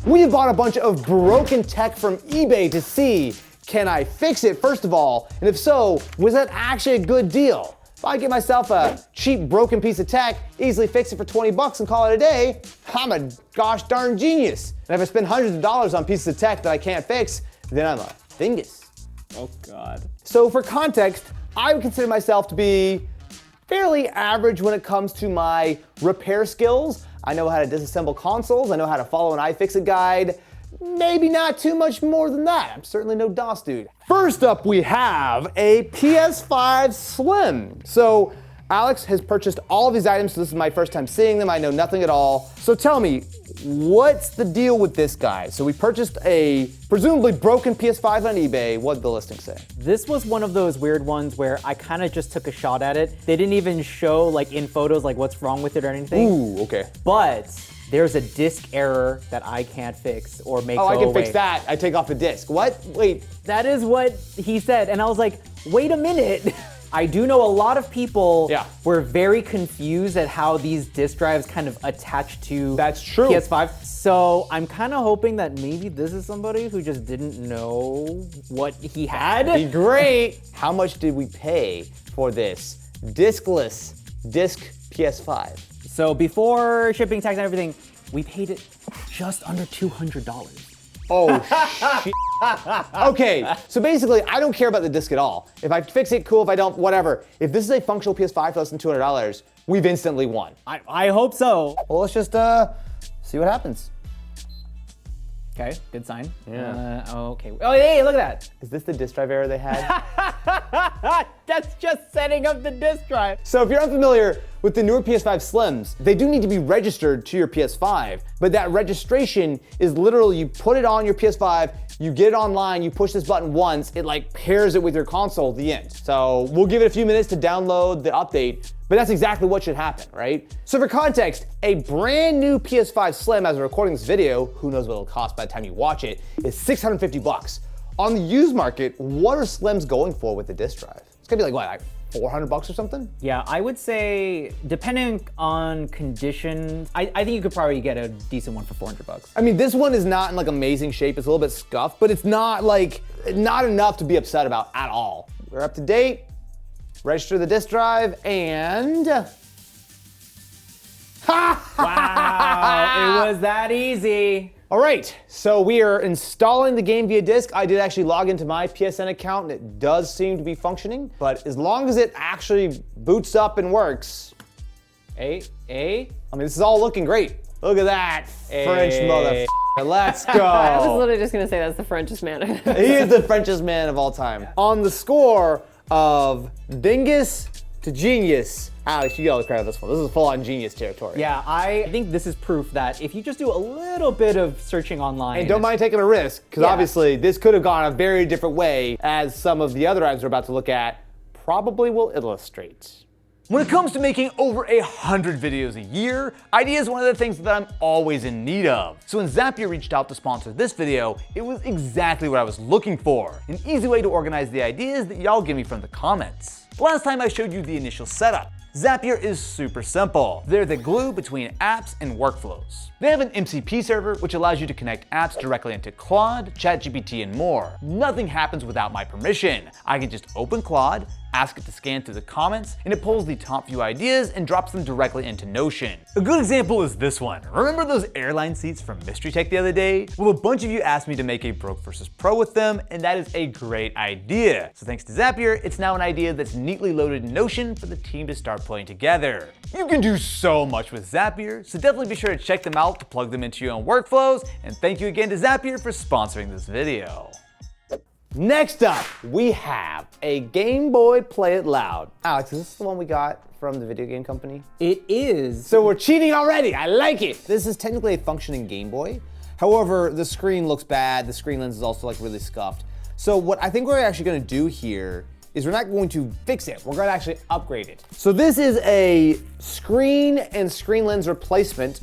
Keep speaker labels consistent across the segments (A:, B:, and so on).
A: We have bought a bunch of broken tech from eBay to see, can I fix it first of all? And if so, was that actually a good deal? If I get myself a cheap broken piece of tech, easily fix it for 20 bucks and call it a day, I'm a gosh darn genius. And if I spend hundreds of dollars on pieces of tech that I can't fix, then I'm a dingus.
B: Oh God.
A: So for context, I would consider myself to be fairly average when it comes to my repair skills. I know how to disassemble consoles, I know how to follow an iFixit guide. Maybe not too much more than that. I'm certainly no DOS dude. First up, we have a PS5 Slim. So Alex has purchased all of these items, so this is my first time seeing them. I know nothing at all. So tell me, what's the deal with this guy? So we purchased a presumably broken PS5 on eBay. What did the listing say?
B: This was one of those weird ones where I kind of just took a shot at it. They didn't even show like in photos like what's wrong with it or anything.
A: Ooh, okay.
B: But there's a disk error that I can't fix or make go away.
A: Oh, I can fix that. I take off the disk. What? Wait.
B: That is what he said. And I was like, wait a minute. I do know a lot of people were very confused at how these disk drives kind of attach to PS5. So I'm kind of hoping that maybe this is somebody who just didn't know what he had.
A: That'd be great. How much did we pay for this diskless disc PS5?
B: So before shipping, tax, and everything, we paid it just under $200.
A: Oh, shit. Okay, so basically, I don't care about the disc at all. If I fix it, cool. If I don't, whatever. If this is a functional PS5 for less than $200, we've instantly won.
B: I hope so.
A: Well, let's just see what happens.
B: Okay, good sign.
A: Yeah.
B: Okay. Oh, hey, look at that.
A: Is this the disk drive error they had?
B: That's just setting up the disk drive.
A: So if you're unfamiliar with the newer PS5 Slims, they do need to be registered to your PS5, but that registration is literally you put it on your PS5, you get it online, you push this button once, it like pairs it with your console at the end. So we'll give it a few minutes to download the update, but that's exactly what should happen, right? So for context, a brand new PS5 Slim, as we're recording this video, who knows what it'll cost by the time you watch it, is 650 bucks. On the used market, what are Slims going for with the disk drive? It's gonna be like 400 bucks or something?
B: Yeah, I would say, depending on conditions, I think you could probably get a decent one for 400 bucks.
A: I mean, this one is not in like amazing shape. It's a little bit scuffed, but it's not enough to be upset about at all. We're up to date. Register the disk drive and...
B: Wow, it was that easy.
A: All right, so we are installing the game via disk. I did actually log into my PSN account and it does seem to be functioning, but as long as it actually boots up and works, I mean, this is all looking great. Look at that French motherfucker. Let's go.
C: I was literally just gonna say that's the Frenchest man.
A: He is the Frenchest man of all time. On the score of dingus to genius, Alex, you get all the credit on this one. This is full-on genius territory.
B: Yeah, I think this is proof that if you just do a little bit of searching online.
A: And don't mind taking a risk, because obviously this could have gone a very different way, as some of the other items we're about to look at probably will illustrate. When it comes to making over 100 videos a year, idea is one of the things that I'm always in need of. So when Zapier reached out to sponsor this video, it was exactly what I was looking for. An easy way to organize the ideas that y'all give me from the comments. Last time I showed you the initial setup. Zapier is super simple. They're the glue between apps and workflows. They have an MCP server, which allows you to connect apps directly into Claude, ChatGPT, and more. Nothing happens without my permission. I can just open Claude, ask it to scan through the comments, and it pulls the top few ideas and drops them directly into Notion. A good example is this one. Remember those airline seats from Mystery Tech the other day? Well, a bunch of you asked me to make a broke versus pro with them, and that is a great idea. So thanks to Zapier, it's now an idea that's neatly loaded in Notion for the team to start putting together. You can do so much with Zapier, so definitely be sure to check them out to plug them into your own workflows, and thank you again to Zapier for sponsoring this video. Next up, we have a Game Boy Play It Loud. Alex, is this the one we got from the video game company?
B: It is.
A: So we're cheating already, I like it. This is technically a functioning Game Boy. However, the screen looks bad. The screen lens is also like really scuffed. So what I think we're actually gonna do here is we're not going to fix it, we're gonna actually upgrade it. So this is a screen and screen lens replacement.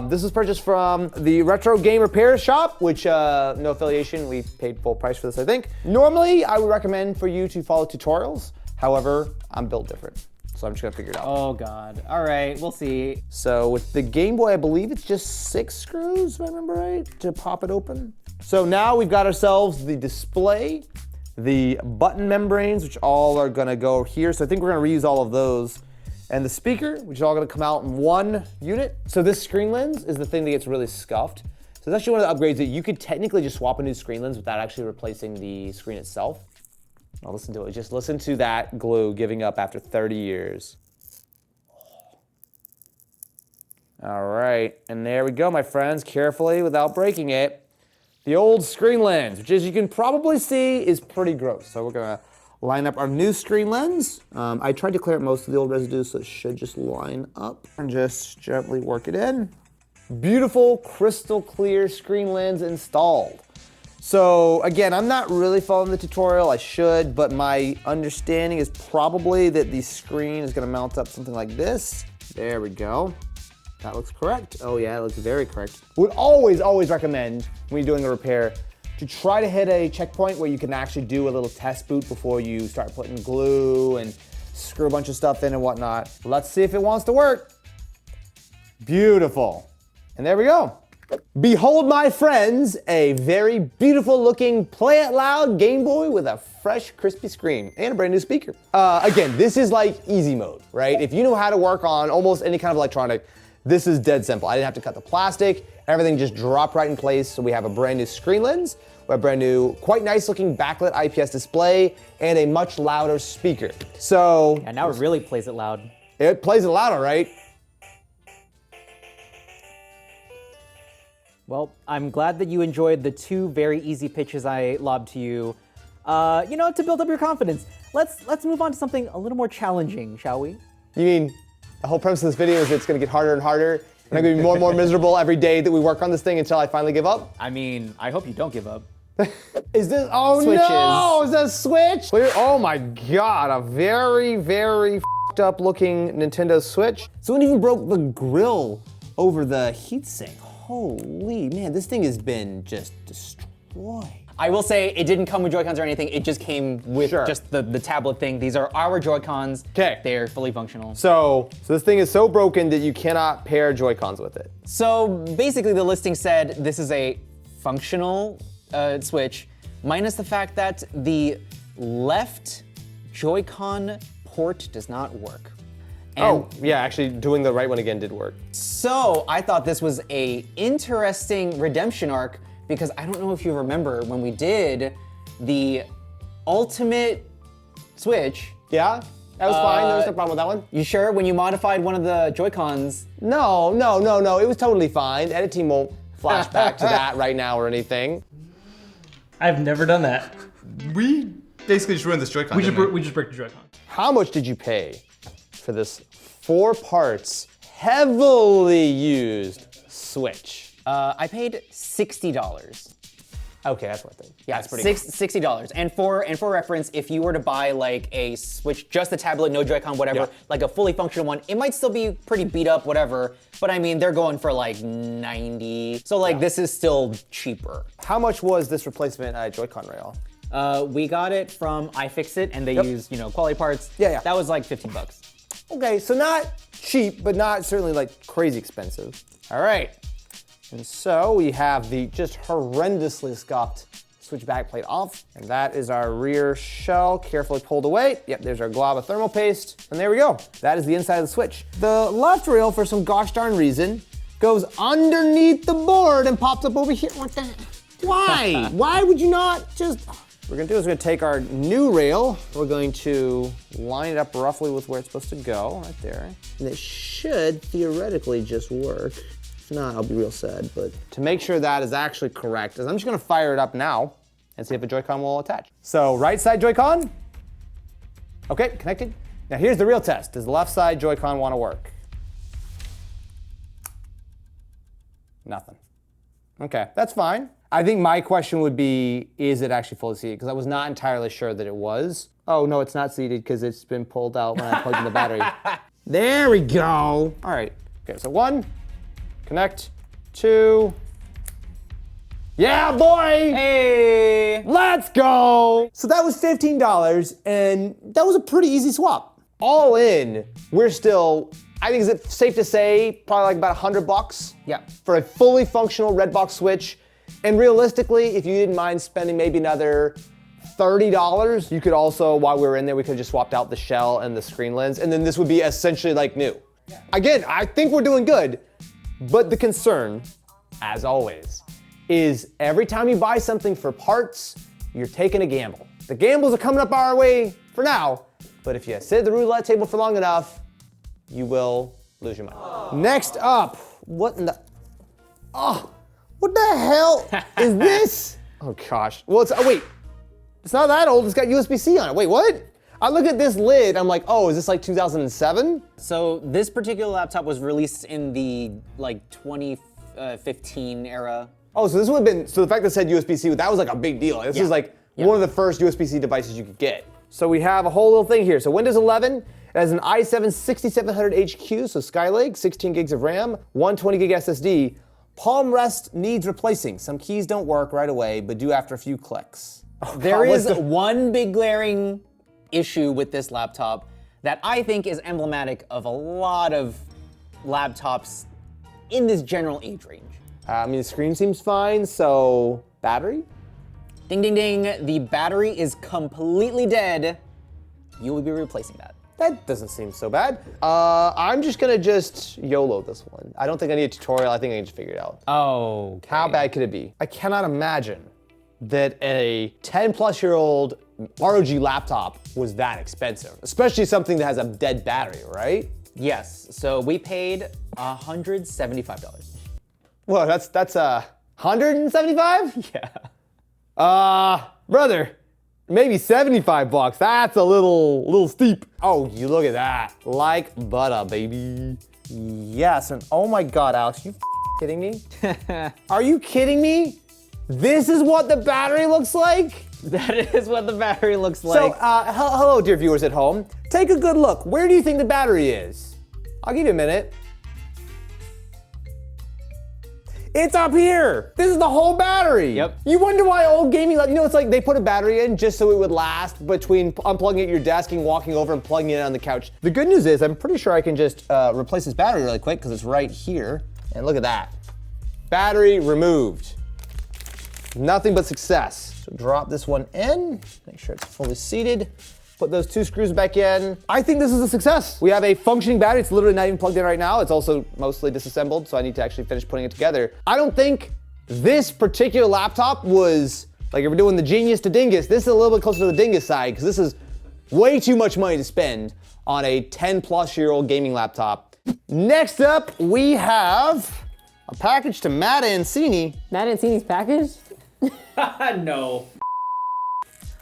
A: This was purchased from the Retro Game Repair Shop, which no affiliation, we paid full price for this, I think. Normally, I would recommend for you to follow tutorials. However, I'm built different. so I'm just gonna figure it out.
B: Oh God, all right, we'll see.
A: So with the Game Boy, I believe it's just 6 screws, if I remember right, to pop it open. So now we've got ourselves the display, the button membranes, which all are gonna go here. So I think we're gonna reuse all of those. And the speaker, which is all gonna come out in one unit. So this screen lens is the thing that gets really scuffed. So it's actually one of the upgrades that you could technically just swap a new screen lens without actually replacing the screen itself. Now listen to it, just listen to that glue giving up after 30 years. All right, and there we go, my friends, carefully without breaking it. The old screen lens, which as you can probably see is pretty gross. So we're gonna line up our new screen lens. I tried to clear up most of the old residue, so it should just line up and just gently work it in. Beautiful, crystal clear screen lens installed. So again, I'm not really following the tutorial, I should, but my understanding is probably that the screen is gonna mount up something like this. There we go. That looks correct. Oh yeah, it looks very correct. Would always recommend when you're doing a repair to try to hit a checkpoint where you can actually do a little test boot before you start putting glue and screw a bunch of stuff in and whatnot. Let's see if it wants to work. Beautiful. And there we go. Behold, my friends, a very beautiful looking Play It Loud Game Boy with a fresh, crispy screen and a brand new speaker. Again, this is like easy mode, right? If you know how to work on almost any kind of electronic, this is dead simple. I didn't have to cut the plastic. Everything just dropped right in place. So we have a brand new screen lens, we have a brand new, quite nice looking backlit IPS display, and a much louder speaker. So.
B: And now it really plays it loud.
A: It plays it louder, right?
B: Well, I'm glad that you enjoyed the 2 very easy pitches I lobbed to you. You know, to build up your confidence. Let's move on to something a little more challenging, shall we?
A: You mean the whole premise of this video is it's gonna get harder and harder, and I'm gonna be more and more miserable every day that we work on this thing until I finally give up?
B: I mean, I hope you don't give up.
A: Is this, oh
B: Switches.
A: no, is that a Switch? Oh my God, a very, very f***ed up looking Nintendo Switch. Someone even broke the grill over the heatsink. Holy man, this thing has been just destroyed.
B: I will say it didn't come with Joy-Cons or anything. It just came with just the tablet thing. These are our Joy-Cons.
A: Okay.
B: They're fully functional.
A: So this thing is so broken that you cannot pair Joy-Cons with it.
B: So basically the listing said this is a functional Switch, minus the fact that the left Joy-Con port does not work.
A: And yeah, actually doing the right one again did work.
B: So I thought this was a interesting redemption arc because I don't know if you remember when we did the Ultimate Switch.
A: Yeah, that was fine, there was no problem with that one.
B: You sure? When you modified one of the Joy-Cons?
A: No, it was totally fine. The edit team won't flash back to that right now or anything.
D: I've never done that.
E: We basically just ruined this Joy-Con.
D: We just break the Joy-Con.
A: How much did you pay for this 4 parts, heavily used Switch?
B: I paid $60.
A: Okay, that's worth it.
B: Yeah,
A: that's pretty good.
B: $60. And for reference, if you were to buy like a Switch, just a tablet, no Joy-Con, whatever, like a fully functional one, it might still be pretty beat up, whatever. But I mean, they're going for like $90. So like this is still cheaper.
A: How much was this replacement Joy-Con rail?
B: We got it from iFixit, and they use quality parts.
A: Yeah.
B: That was like $15.
A: Okay, so not cheap, but not certainly like crazy expensive. All right. And so we have the just horrendously scuffed Switch backplate off, and that is our rear shell carefully pulled away. Yep, there's our glob of thermal paste, and there we go. That is the inside of the Switch. The left rail, for some gosh darn reason, goes underneath the board and pops up over here. What the? Why? Why would you not just? What we're gonna do is we're gonna take our new rail, we're going to line it up roughly with where it's supposed to go, right there. And it should theoretically just work. If not, I'll be real sad, but to make sure that is actually correct, I'm just gonna fire it up now and see if a Joy-Con will attach. So right side Joy-Con, okay, connected. Now here's the real test. Does the left side Joy-Con wanna work? Nothing. Okay, that's fine. I think my question would be, is it actually fully seated? Because I was not entirely sure that it was. Oh no, it's not seated because it's been pulled out when I plugged in the battery. There we go. All right, okay, so 1, connect, 2. Yeah, boy!
B: Hey!
A: Let's go! So that was $15, and that was a pretty easy swap. all in, we're still, I think it's safe to say, probably like about $100 for a fully functional Redbox Switch. And realistically, if you didn't mind spending maybe another $30, you could also, while we were in there, we could have just swapped out the shell and the screen lens, and then this would be essentially like new. Again, I think we're doing good, but the concern, as always, is every time you buy something for parts, you're taking a gamble. The gambles are coming up our way for now, but if you sit at the roulette table for long enough, you will lose your money. Next up, what in the, what the hell is this? Oh gosh, well wait, it's not that old, it's got USB-C on it. Wait, what? I look at this lid, I'm like, oh, is this like 2007?
B: So this particular laptop was released in the like 2015 era.
A: Oh, so this would have been, so the fact that it said USB-C, that was like a big deal. This is like one of the first USB-C devices you could get. So we have a whole little thing here. So Windows 11, it has an i7 6700HQ, so Skylake, 16 gigs of RAM, 120 gig SSD. Palm rest needs replacing. Some keys don't work right away, but do after a few clicks. Oh,
B: there is one big glaring issue with this laptop that I think is emblematic of a lot of laptops in this general age range.
A: I mean, the screen seems fine, so battery?
B: Ding, ding, ding. The battery is completely dead. You will be replacing that.
A: That doesn't seem so bad. I'm just gonna YOLO this one. I don't think I need a tutorial. I think I can just figure it out.
B: Oh, okay.
A: How bad could it be? I cannot imagine that a 10-plus-year-old ROG laptop was that expensive, especially something that has a dead battery, right?
B: Yes, so we paid $175.
A: Well, that's $175?
B: Yeah.
A: Brother, maybe $75. That's a little steep. Oh, you look at that. Like butter, baby. Yes, and oh my God, Alex, you kidding me? Are you kidding me? This is what the battery looks like?
B: That is what the battery looks like.
A: So, hello, dear viewers at home. Take a good look. Where do you think the battery is? I'll give you a minute. It's up here. This is the whole battery.
B: Yep.
A: You wonder why old gaming, it's like they put a battery in just so it would last between unplugging it at your desk and walking over and plugging it in on the couch. The good news is I'm pretty sure I can just replace this battery really quick because it's right here. And look at that. Battery removed. Nothing but success. So drop this one in, make sure it's fully seated. Put those two screws back in. I think this is a success. We have a functioning battery. It's literally not even plugged in right now. It's also mostly disassembled, so I need to actually finish putting it together. I don't think this particular laptop was, like if we're doing the genius to dingus, this is a little bit closer to the dingus side, because this is way too much money to spend on a 10-plus-year-old gaming laptop. Next up, we have a package to Matt Ancini.
C: Matt Ancini's package?
B: No.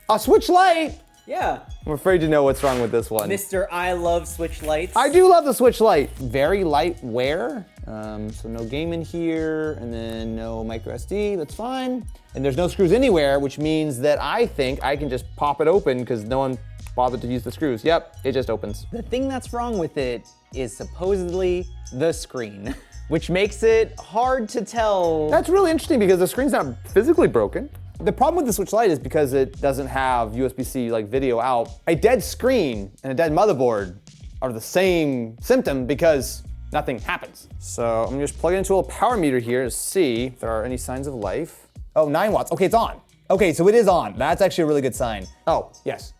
A: A Switch Lite.
B: Yeah.
A: I'm afraid to know what's wrong with this one.
B: Mr. I love Switch Lites.
A: I do love the Switch Lite. Very light wear. So no game in here, and then no micro SD, that's fine. And there's no screws anywhere, which means that I think I can just pop it open because no one bothered to use the screws. Yep, it just opens.
B: The thing that's wrong with it is supposedly the screen, which makes it hard to tell.
A: That's really interesting because the screen's not physically broken. The problem with the Switch Lite is because it doesn't have USB-C like video out. A dead screen and a dead motherboard are the same symptom because nothing happens. So I'm gonna just plug it into a power meter here to see if there are any signs of life. Oh, 9 watts. Okay, it's on. Okay, so it is on. That's actually a really good sign. Oh, yes.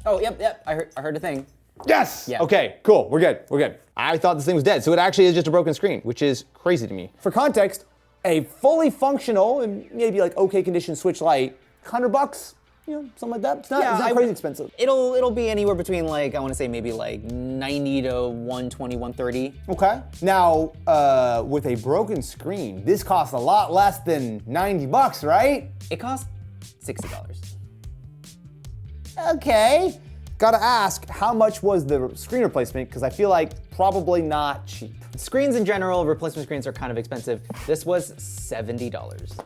B: Oh, yep. I heard a thing.
A: Yes!
B: Yeah.
A: Okay, cool. We're good. I thought this thing was dead, so it actually is just a broken screen, which is crazy to me. For context, a fully functional and maybe like okay condition Switch Lite, $100, something like that. It's not crazy expensive.
B: It'll be anywhere between like, I want to say maybe like 90 to 120, 130.
A: Okay. Now, with a broken screen, this costs a lot less than $90, right?
B: It costs $60.
A: Okay. Gotta ask, how much was the screen replacement? Because I feel like probably not cheap.
B: Screens in general, replacement screens are kind of expensive. This was $70.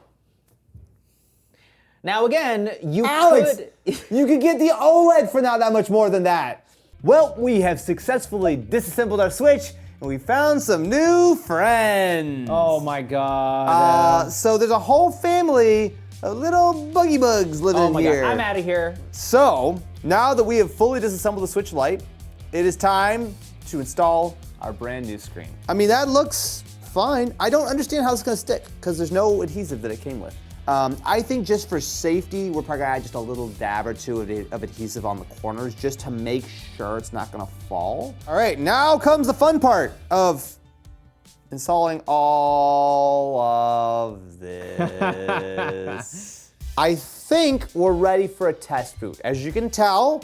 B: Now again,
A: Alex, you could get the OLED for not that much more than that. Well, we have successfully disassembled our Switch and we found some new friends.
B: Oh my God.
A: So there's a whole family of little buggy bugs living in here.
B: Oh my God, I'm out of here.
A: So, now that we have fully disassembled the Switch Lite, it is time to install our brand new screen. I mean, that looks fine. I don't understand how it's gonna stick because there's no adhesive that it came with. I think just for safety, we're probably gonna add just a little dab or two of adhesive on the corners just to make sure it's not gonna fall. All right, now comes the fun part of installing all of this. I think we're ready for a test boot. As you can tell,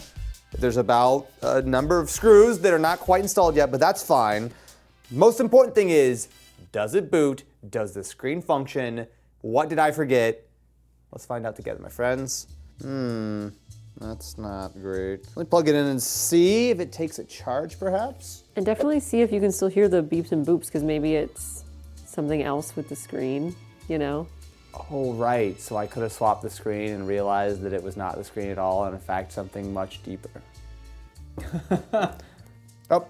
A: there's about a number of screws that are not quite installed yet, but that's fine. Most important thing is, does it boot? Does the screen function? What did I forget? Let's find out together, my friends. That's not great. Let me plug it in and see if it takes a charge, perhaps.
C: And definitely see if you can still hear the beeps and boops, because maybe it's something else with the screen, you know?
A: Oh, right. So I could have swapped the screen and realized that it was not the screen at all, and in fact, something much deeper. Oh.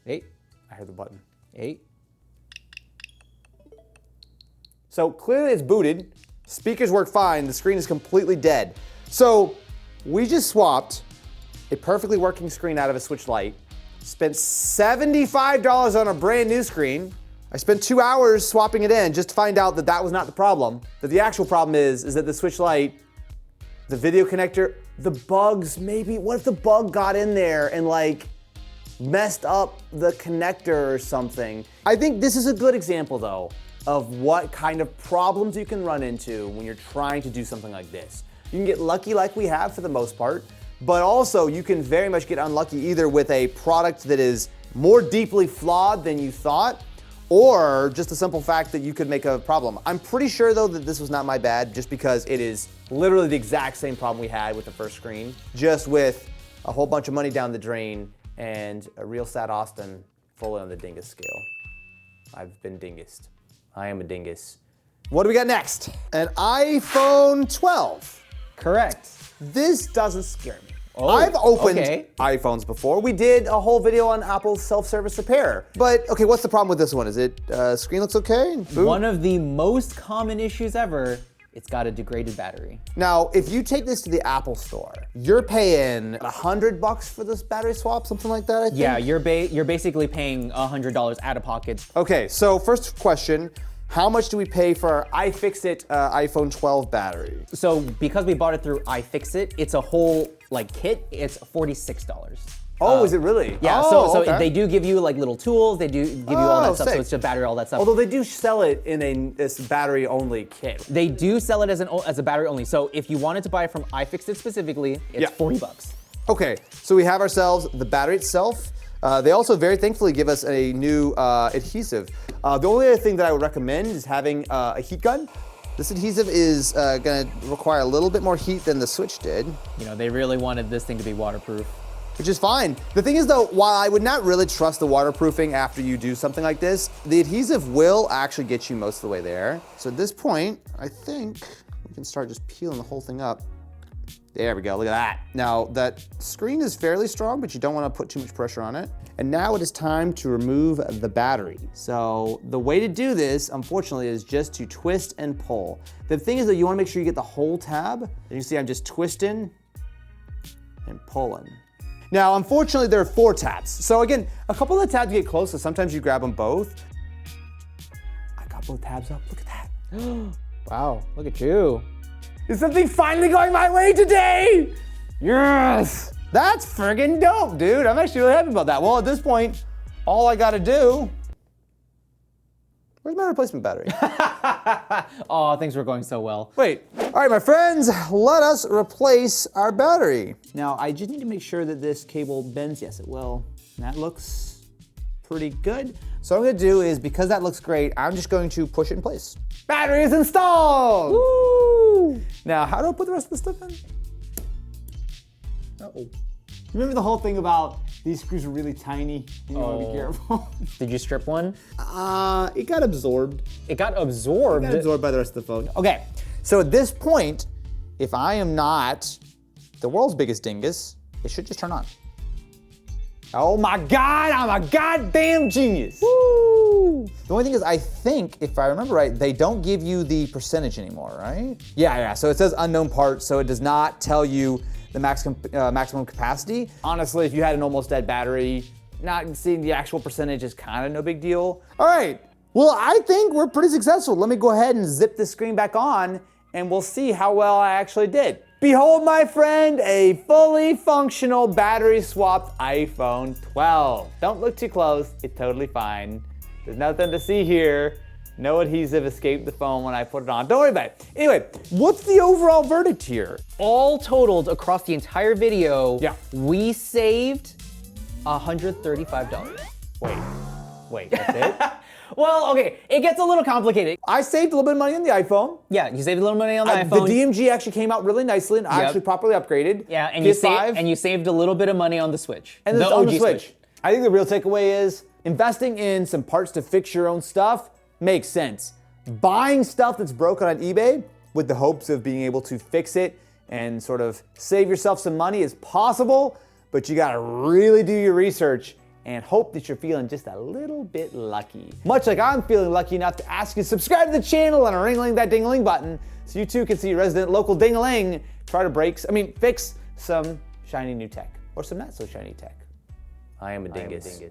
A: 8. I heard the button. 8. So clearly it's booted. Speakers work fine. The screen is completely dead. So we just swapped a perfectly working screen out of a Switch Lite, spent $75 on a brand new screen. I spent 2 hours swapping it in just to find out that that was not the problem. That the actual problem is that the Switch Lite, the video connector, the bugs maybe, what if the bug got in there and like messed up the connector or something? I think this is a good example though of what kind of problems you can run into when you're trying to do something like this. You can get lucky like we have for the most part, but also you can very much get unlucky either with a product that is more deeply flawed than you thought, or just the simple fact that you could make a problem. I'm pretty sure though that this was not my bad, just because it is literally the exact same problem we had with the first screen, just with a whole bunch of money down the drain and a real sad Austin fully on the dingus scale. I've been dingused. I am a dingus. What do we got next? An iPhone 12.
B: Correct.
A: This doesn't scare me.
B: Oh,
A: I've opened
B: okay.
A: iPhones before. We did a whole video on Apple's self-service repair. But okay, what's the problem with this one? Is it screen looks okay? Boot?
B: One of the most common issues ever, it's got a degraded battery.
A: Now, if you take this to the Apple store, you're paying $100 for this battery swap, something like that, I think?
B: Yeah, you're basically paying $100 out of pocket.
A: Okay, so first question, how much do we pay for our iFixit iPhone 12 battery?
B: So because we bought it through iFixit, it's a whole like kit, it's $46.
A: Oh, is it really?
B: Yeah,
A: oh,
B: so
A: okay.
B: they do give you like little tools, they do give you all that stuff,
A: sick.
B: so it's a battery, all that stuff.
A: Although they do sell it in this battery-only kit.
B: They do sell it as a battery only. So if you wanted to buy it from iFixit specifically, it's $40.
A: Okay, so we have ourselves the battery itself. They also very thankfully give us a new adhesive. The only other thing that I would recommend is having a heat gun. This adhesive is gonna require a little bit more heat than the Switch did.
B: You know, they really wanted this thing to be waterproof.
A: Which is fine. The thing is though, while I would not really trust the waterproofing after you do something like this, the adhesive will actually get you most of the way there. So at this point, I think we can start just peeling the whole thing up. There we go, look at that. Now that screen is fairly strong, but you don't wanna put too much pressure on it. And now it is time to remove the battery. So the way to do this, unfortunately, is just to twist and pull. The thing is that you wanna make sure you get the whole tab. And you see I'm just twisting and pulling. Now, unfortunately, there are 4 tabs. So again, a couple of the tabs get close, so sometimes you grab them both. I got both tabs up, look at that.
B: Wow, look at you.
A: Is something finally going my way today? Yes! That's friggin' dope, dude. I'm actually really happy about that. Well, at this point, all I gotta do, where's my replacement battery?
B: Oh, things were going so well.
A: Wait, all right, my friends, let us replace our battery. Now, I just need to make sure that this cable bends. Yes, it will. That looks pretty good. So what I'm gonna do is, because that looks great, I'm just going to push it in place. Battery is installed! Woo! Now, how do I put the rest of the stuff in? Uh-oh. Remember the whole thing about these screws are really tiny, and you wanna be careful?
B: Did you strip one?
A: It got absorbed.
B: It got absorbed?
A: It got absorbed by the rest of the phone. Okay, so at this point, if I am not the world's biggest dingus, it should just turn on. Oh my God, I'm a goddamn genius. Woo!
F: The only thing is, I think, if I remember right, they don't give you the percentage anymore, right? Yeah, so it says unknown parts, so it does not tell you the maximum capacity.
A: Honestly, if you had an almost dead battery, not seeing the actual percentage is kind of no big deal.
F: All right, well, I think we're pretty successful. Let me go ahead and zip this screen back on,
A: and we'll see how well I actually did. Behold, my friend, a fully functional battery swapped iPhone 12. Don't look too close, it's totally fine. There's nothing to see here. No adhesive escaped the phone when I put it on. Don't worry about it. Anyway, what's the overall verdict here?
B: All totaled across the entire video,
A: yeah,
B: we saved $135.
A: Wait, that's it?
B: Well, okay, it gets a little complicated.
A: I saved a little bit of money on the iPhone.
B: Yeah, you saved a little money on the iPhone.
A: The DMG actually came out really nicely and I actually properly upgraded.
B: Yeah, and
A: PS5.
B: you saved a little bit of money on the Switch.
A: And
B: the
A: on
B: OG
A: the Switch. I think the real takeaway is investing in some parts to fix your own stuff makes sense. Buying stuff that's broken on eBay with the hopes of being able to fix it and sort of save yourself some money is possible, but you gotta really do your research and hope that you're feeling just a little bit lucky. Much like I'm feeling lucky enough to ask you to subscribe to the channel and ring that ding-a-ling button so you too can see your resident local ding-a-ling try to fix some shiny new tech or some not so shiny tech. I am a dingus.